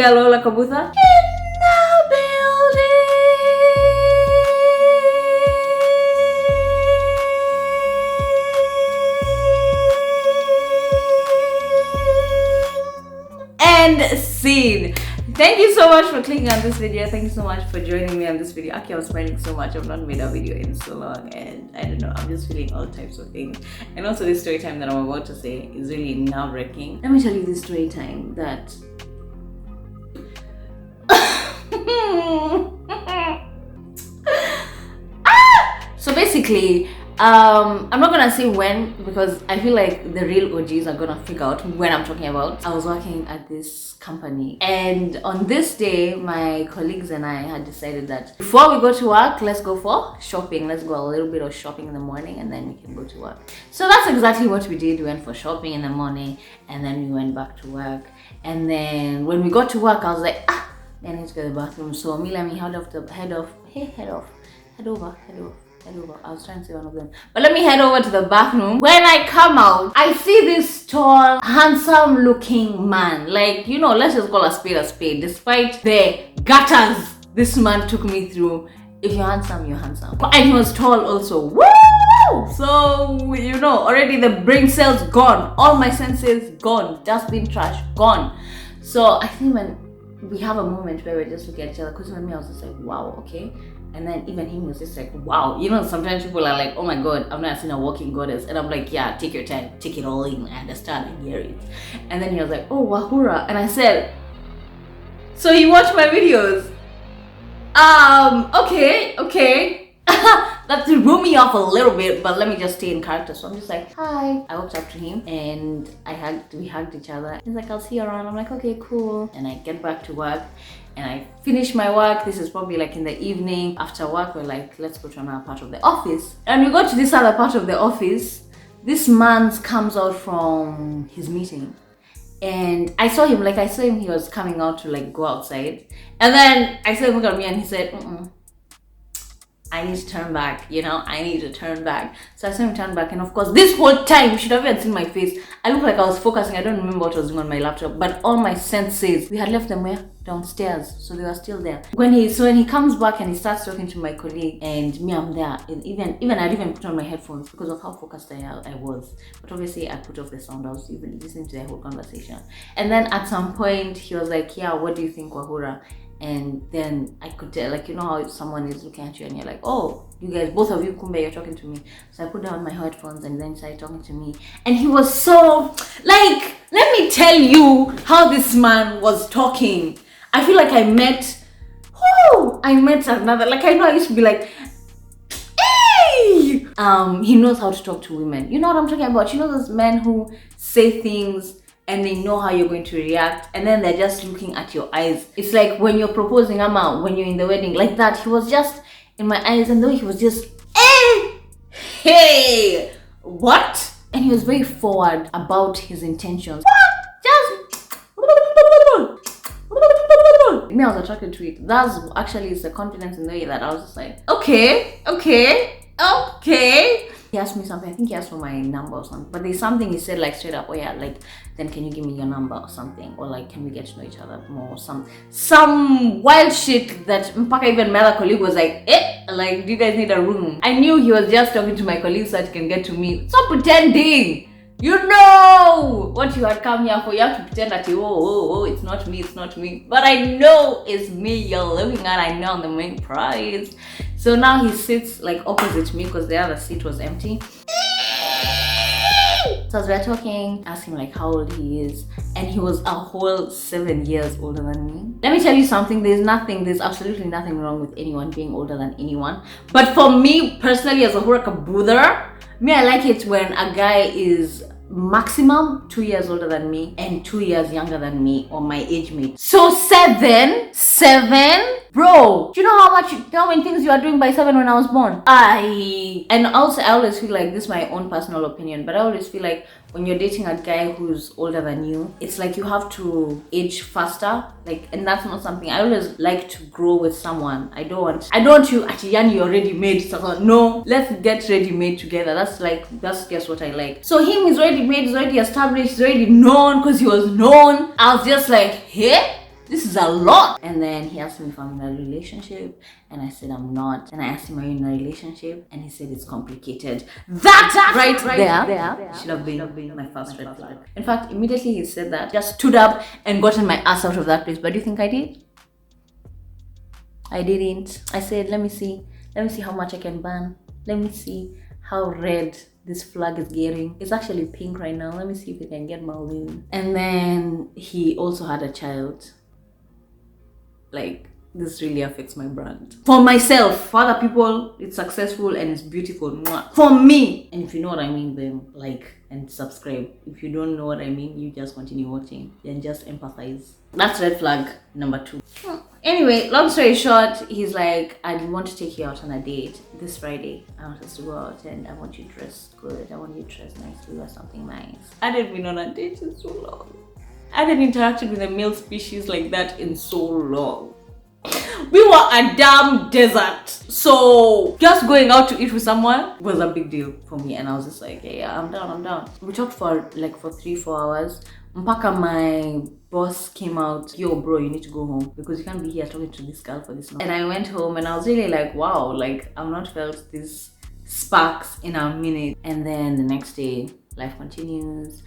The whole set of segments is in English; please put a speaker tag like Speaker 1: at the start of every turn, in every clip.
Speaker 1: girl wahurakabutha in the building. And scene. Thank you so much for clicking on this video. Thank you so much for joining me on this video. Actually, I was smiling so much. I've not made a video in so long, and I don't know, I'm just feeling all types of things. And also, this story time that I'm about to say is really nerve-wracking. Let me tell you this story time that so basically, I'm not gonna say when, because I feel like the real OGs are gonna figure out when I'm talking about. I was working at this company, and on this day my colleagues and I had decided that before we go to work, let's go for shopping. Let's go a little bit of shopping in the morning, and then we can go to work. So that's exactly what we did. We went for shopping in the morning, and then we went back to work. And then when we got to work, I was like, I need to go to the bathroom. So let me head over. I was trying to say one of them, but let me head over to the bathroom. When I come out, I see this tall, handsome looking man. Like, you know, let's just call a spade. Despite the gutters this man took me through, if you're handsome, you're handsome. And he was tall also. Woo! So, you know, already the brain cells gone. All my senses gone. Dustbin trash gone. So I think when we have a moment where we just look at each other, because when me, I was just like, wow, okay. And then even him was just like, wow. You know, sometimes people are like, oh my god, I've never seen a walking goddess. And I'm like, yeah, take your time, take it all in, I understand, I hear it. And then he was like, oh, wahura. And I said, so you watch my videos? Okay. That threw me off a little bit, but let me just stay in character. So I'm just like, hi. I walked up to him and we hugged each other. He's like, I'll see you around. I'm like, okay, cool. And I get back to work and I finish my work. This is probably like in the evening. After work, we're like, let's go to another part of the office. And we go to this other part of the office. This man comes out from his meeting. And I saw him, he was coming out to like go outside. And then I saw him look at me and he said, I need to turn back, I need to turn back. So I saw him turn back, and of course, this whole time, you should have even seen my face. I looked like I was focusing. I don't remember what I was doing on my laptop, but all my senses, we had left them downstairs, so they were still there. When he comes back and he starts talking to my colleague, and me, I'm there, and even I'd even put on my headphones because of how focused I was. But obviously, I put off the sound. I was even listening to the whole conversation. And then at some point, he was like, yeah, what do you think, Wahura? And then I could tell, like, you know how someone is looking at you and you're like, oh, you guys, both of you, kumbe, you're talking to me. So I put down my headphones and then he started talking to me. And he was so, like, let me tell you how this man was talking. I feel like I met another, like, I know I used to be like, hey! He knows how to talk to women. You know what I'm talking about? You know those men who say things and they know how you're going to react, and then they're just looking at your eyes. It's like when you're proposing, when you're in the wedding, like that. He was just in my eyes, and though he was just, hey, what? And he was very forward about his intentions. Me, I was attracted to it. That's actually the confidence in the way that I was just like, okay. He asked me something. I think he asked for my number or something. But there's something he said, like, straight up, oh yeah, like, then can you give me your number or something? Or like, can we get to know each other more? Some wild shit that mpaka even my other colleague was like, like, do you guys need a room? I knew he was just talking to my colleague so that he can get to me. Stop pretending. You know what you had come here for. You have to pretend that it's not me. But I know it's me you're looking at. I know I'm the main prize. So now he sits like opposite me because the other seat was empty. So as we're talking, I asked him like how old he is, and he was a whole 7 years older than me. Let me tell you something, there's absolutely nothing wrong with anyone being older than anyone. But for me personally, as a wahurakabutha, I like it when a guy is maximum 2 years older than me and 2 years younger than me, or my age mate. So seven, bro, do you know how many things you are doing by 7 when I was born? And also I always feel like, this is my own personal opinion, but I always feel like when you're dating a guy who's older than you, it's like you have to age faster, like, and that's not something I always like to grow with someone. I don't want you at yani you're ready made. So no, let's get ready made together. That's just what I like. So him is ready made, is already established, is already known because he was known. I was just like, hey, This is a lot. And then he asked me if I'm in a relationship, and I said I'm not. And I asked him, are you in a relationship? And he said it's complicated. That right there should have been my first red flag. In fact, immediately he said that, just stood up and gotten my ass out of that place. But do you think I did? I didn't. I said, let me see how much I can burn. Let me see how red this flag is getting. It's actually pink right now. Let me see if it can get maroon. And then he also had a child. Like, this really affects my brand. For myself, for other people, it's successful and it's beautiful. Mwah. For me, and if you know what I mean, then like and subscribe. If you don't know what I mean, you just continue watching and just empathize. That's red flag number 2. Anyway, long story short, he's like, I want to take you out on a date this Friday. I want us to go out and I want you dressed good. I want you dressed nicely or something nice. I hadn't been on a date in so long. I hadn't interacted with a male species like that in so long. We were a damn desert. So just going out to eat with someone was a big deal for me. And I was just like, yeah, I'm down. We talked for 3-4 hours. Mpaka my boss came out, yo bro, you need to go home because you can't be here talking to this girl for this long. And I went home and I was really like, wow, like I've not felt this sparks in a minute. And then the next day, life continues.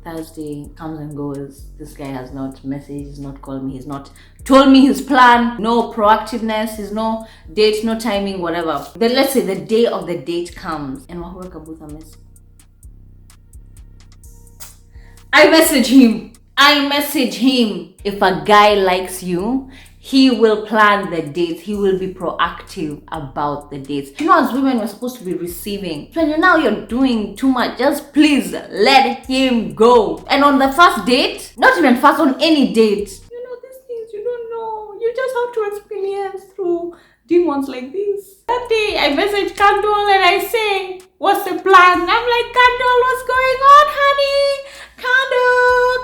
Speaker 1: Thursday comes and goes. This guy has not messaged, he's not called me, he's not told me his plan, no proactiveness, there's no date, no timing, whatever. Then let's say the day of the date comes and wahurakabutha miss. I message him. If a guy likes you, he will plan the dates. He will be proactive about the dates. You know, as women, we're supposed to be receiving. So now you're doing too much. Just please let him go. And on the first date, not even first, on any date, you know, these things you don't know. You just have to experience through demons like this. That day, I message Candle and I say, what's the plan? I'm like, Candle, what's going on, honey?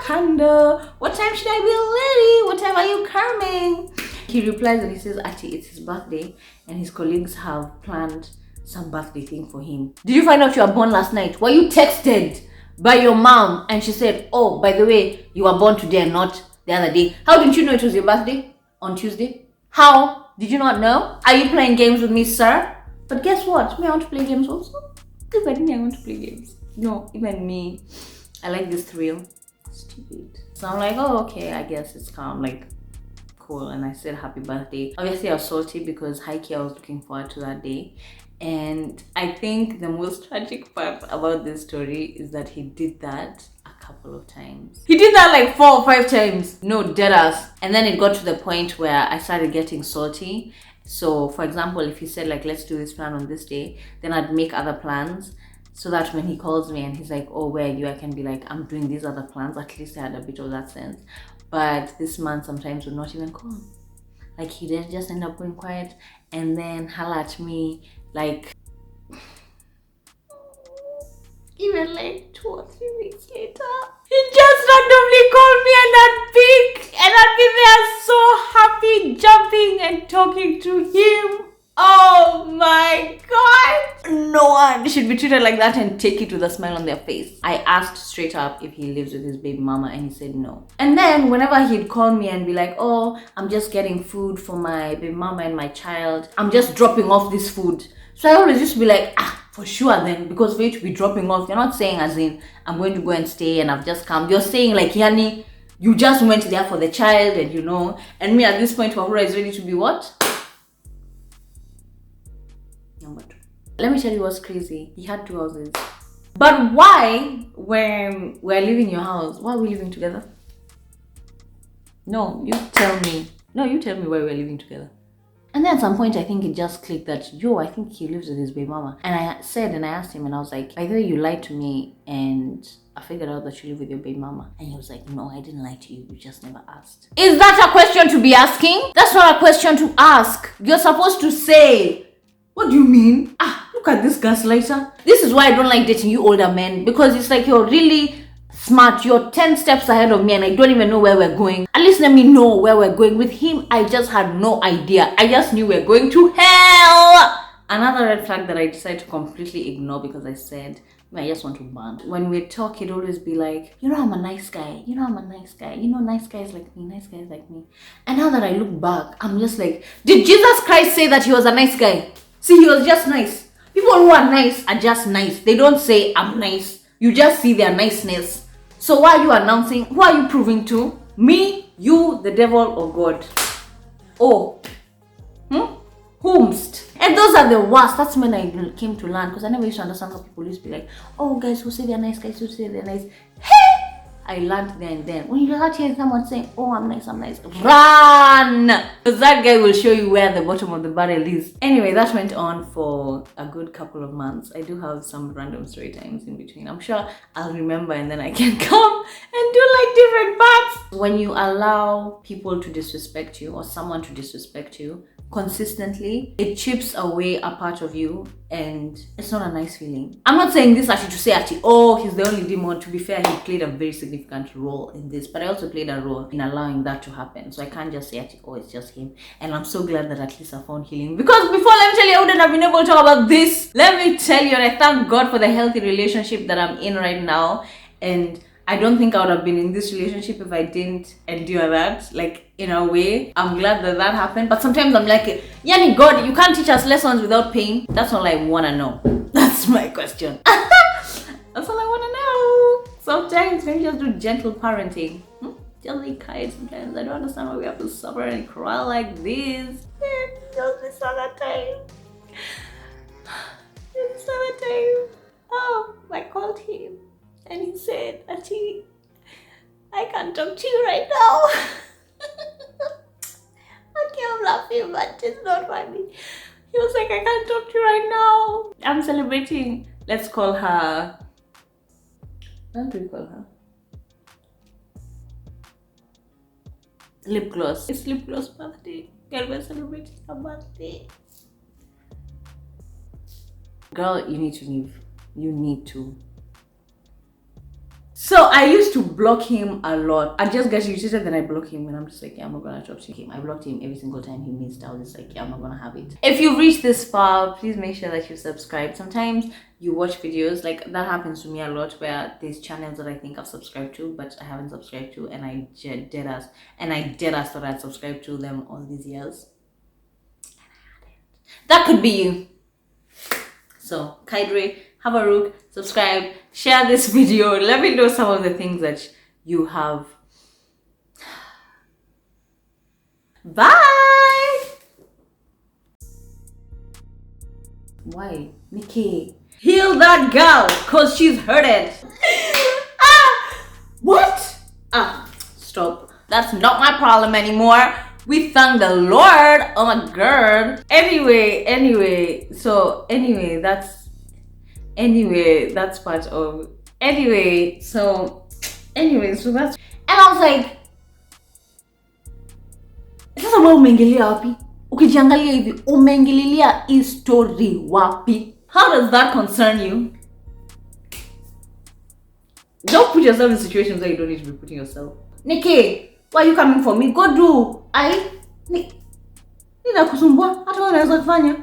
Speaker 1: Candle, what time should I be ready? What time are you coming? He replies and he says, actually, it's his birthday and his colleagues have planned some birthday thing for him. Did you find out you were born last night? Were you texted by your mom and she said, oh, by the way, you were born today and not the other day? How didn't you know it was your birthday on Tuesday? How did you not know? Are you playing games with me, sir? But guess what? Me, I want to play games also. Even me, I want to play games. No, even me. I like this thrill. Stupid. So I'm like, oh, okay, I guess it's calm, like, cool. And I said happy birthday. Obviously, I was salty because high-key I was looking forward to that day. And I think the most tragic part about this story is that he did that a couple of times. He did that like 4 or 5 times. No, deadass. And then it got to the point where I started getting salty. So, for example, if he said like, let's do this plan on this day, then I'd make other plans. So that when he calls me and he's like, oh, where are you? I can be like, I'm doing these other plans. At least I had a bit of that sense. But this man sometimes would not even call. Like, he did just end up going quiet and then holla at me like, even like 2 or 3 weeks later. He just randomly called me and I'd pick and I'd be there so happy, jumping and talking to him. Oh my god! No one should be treated like that and take it with a smile on their face. I asked straight up if he lives with his baby mama and he said no. And then whenever he'd call me and be like, oh, I'm just getting food for my baby mama and my child. I'm just dropping off this food. So I always used to be like, for sure then, because for you to be dropping off, you're not saying as in, I'm going to go and stay and I've just come. You're saying like, Yani, you just went there for the child and you know. And me at this point, Wahura is ready to be what? Number 2. Let me tell you what's crazy. He had 2 houses. But why, when we're leaving your house, why are we living together? No, you tell me. No, you tell me why we're living together. And then at some point, I think it just clicked that, yo, I think he lives with his baby mama. And I said, and I asked him, and I was like, by the way, you lied to me, and I figured out that you live with your baby mama. And he was like, no, I didn't lie to you. You just never asked. Is that a question to be asking? That's not a question to ask. You're supposed to say, what do you mean? Look at this gaslighter. This is why I don't like dating you older men, because it's like you're really smart. You're 10 steps ahead of me and I don't even know where we're going. At least let me know where we're going. With him, I just had no idea. I just knew we're going to hell. Another red flag that I decided to completely ignore because I said, I just want to bond. When we talk, it'd always be like, you know, I'm a nice guy. You know, I'm a nice guy. You know, nice guys like me. Nice guys like me. And now that I look back, I'm just like, did Jesus Christ say that he was a nice guy? See, he was just nice. People who are nice are just nice. They don't say, I'm nice. You just see their niceness. So why are you announcing? Who are you proving to? Me, you, the devil, or God? Oh. Whomst. And those are the worst. That's when I came to learn, because I never used to understand how people used to be like, oh, guys who say they're nice, guys who say they're nice. Hey! I learned there and then. When you start hearing someone saying, oh, I'm nice, run! Because that guy will show you where the bottom of the barrel is. Anyway, that went on for a good couple of months. I do have some random story times in between. I'm sure I'll remember and then I can come and do like different parts. When you allow people to disrespect you or someone to disrespect you consistently, it chips away a part of you and it's not a nice feeling. I'm not saying this actually to say oh, he's the only demon. To be fair, he played a very significant role in this, but I also played a role in allowing that to happen. So I can't just say oh, it's just him. And I'm so glad that at least I found healing, because before, let me tell you, I wouldn't have been able to talk about this. Let me tell you, and I thank God for the healthy relationship that I'm in right now. And I don't think I would have been in this relationship if I didn't endure that. Like, in a way, I'm glad that that happened. But sometimes I'm like, Yani God, you can't teach us lessons without pain. That's all I want to know. That's my question. That's all I want to know. Sometimes maybe just do gentle parenting. Just be kind sometimes. I don't understand why we have to suffer and cry like this. Just this other time. This other time. Oh, I called him. And he said, Auntie, I can't talk to you right now. Okay, I'm laughing, but it's not funny. He was like, I can't talk to you right now. I'm celebrating. Let's call her. What do we call her? Lip gloss. It's lip gloss birthday. Girl, we're celebrating her birthday. Girl, you need to leave. You need to. So I used to block him a lot. I just get irritated, then I block him, and I'm just like, yeah, I'm not gonna talk to him. I blocked him every single time he missed. I was just like, yeah, I'm not gonna have it. If you've reached this far, please make sure that you subscribe. Sometimes you watch videos, like that happens to me a lot, where there's channels that I think I've subscribed to, but I haven't subscribed to, and I dead ass thought I'd subscribed to them all these years. And I hadn't. That could be you. So, Kaidre, have a look, subscribe, share this video. Let me know some of the things that you have. Bye! Why? Nikki, heal that girl, cause she's hurted. What? Stop. That's not my problem anymore. We thank the Lord. Oh my God. Anyway, so that's part of so that's, and I was like, sasa wewe umeingilia wapi? Ukijiangalia hivi umeingililia history wapi? How does that concern you? Don't put yourself in situations where you don't need to be putting yourself. Nikki, why are you coming for me? Go do. Nina kusumbua. Hata wewe unaweza kufanya.